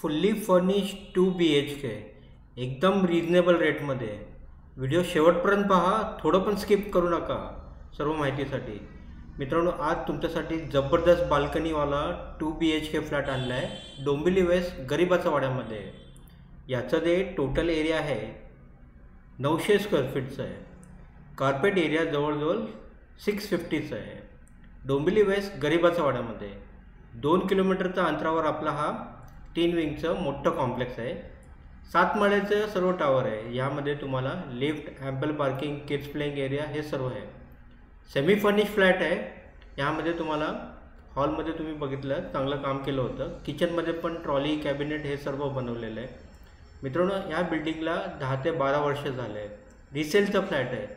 Fully furnished 2 BHK एकदम reasonable रेटमध्ये. Video शेवटपर्यंत पहा, थोडं पण स्किप करू नका सर्व माहितीसाठी. मित्रांनो, आज तुमच्यासाठी जबरदस्त बाल्कनीवाला 2 BHK फ्लॅट आणला आहे डोंबिवली वेस्ट गरिबाचा वाड्यामध्ये. याचं जे टोटल एरिया आहे 900 स्क्वेअर फीटचं आहे. कार्पेट एरिया जवळजवळ 650चं आहे. डोंबिवली वेस्ट गरिबाचा वाड्यामध्ये 2 किलोमीटरच्या अंतरावर आपला हा 3 विंगचं मोठं कॉम्प्लेक्स आहे. 7 माळ्याचं सर्व टावर आहे. यामध्ये तुम्हाला lift, ample parking, kids playing area हे सर्व आहे. सेमी फर्निश फ्लॅट आहे. यामध्ये तुम्हाला हॉलमध्ये तुम्ही बघितलं चांगलं काम केलं होतं. किचनमध्ये पण ट्रॉली, कॅबिनेट हे सर्व बनवलेलं आहे. मित्रांनो, या बिल्डिंगला 10 ते 12 वर्ष झाले आहे. रिसेलचा फ्लॅट आहे.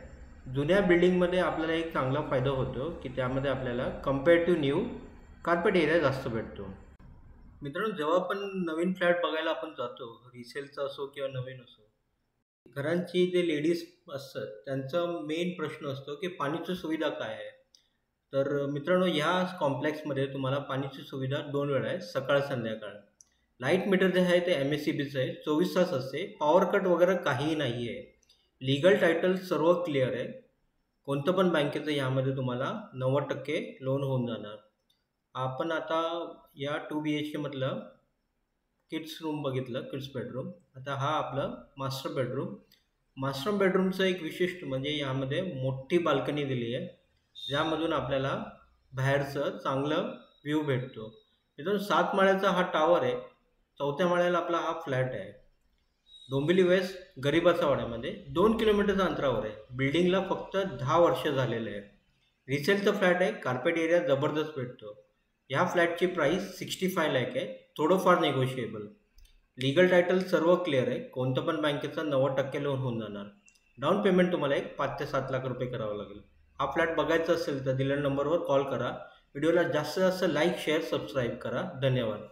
जुन्या बिल्डिंगमध्ये आपल्याला एक चांगला फायदा होतो की त्यामध्ये आपल्याला compare to new carpet area जास्त भेटतो. मित्रांनो, जेव्हा आपण नवीन फ्लॅट बघायला आपण जातो, रिसेलचा असो किंवा नवीन असो, घरांची जे लेडीज असतात त्यांचा मेन प्रश्न असतो की पाण्याची सुविधा काय आहे. तर मित्रांनो, ह्या कॉम्प्लेक्समध्ये तुम्हाला पाण्याची सुविधा 2 वेळा आहे, सकाळ संध्याकाळ. लाईट मीटर जे आहे ते MSCBचं आहे, 24 तास असते. पॉवर कट वगैरे काहीही नाही आहे. लीगल टायटल सर्व क्लिअर आहे. कोणतं पण बँकेचं यामध्ये तुम्हाला 90% लोन होऊन जाणार. आपण आता या 2 BHK मधलं किड्स रूम बघितलं, किड्स बेडरूम. आता हा आपला मास्टर बेडरूम. मास्टर बेडरूमचं एक विशिष्ट म्हणजे यामध्ये मोठी बाल्कनी दिली आहे, ज्यामधून आपल्याला बाहेरचं चांगलं व्ह्यू भेटतो. इथून 7 माळ्याचा हा टावर आहे. 4थ्या माळ्याला आपला हा फ्लॅट आहे. डोंबिवली वेस्ट गरिबाचा वाड्यामध्ये 2 किलोमीटरच्या अंतरावर आहे. बिल्डिंगला फक्त 10 वर्ष झालेले आहे. रिसेलचा फ्लॅट आहे. कार्पेट एरिया जबरदस्त भेटतो. ह्या फ्लॅटची प्राईस 65 लाख आहे. थोडंफार नेगोशिएबल. लीगल टायटल सर्व क्लिअर आहे. कोणतं पण बँकेचं 90% लोन होऊन जाणार. डाऊन पेमेंट तुम्हाला एक 5 ते 7 लाख रुपये करावं लागेल. हा फ्लॅट बघायचा असेल तर दिलेल्या नंबरवर कॉल करा. व्हिडिओला जास्तीत जास्त लाईक, शेअर, सबस्क्राईब करा. धन्यवाद.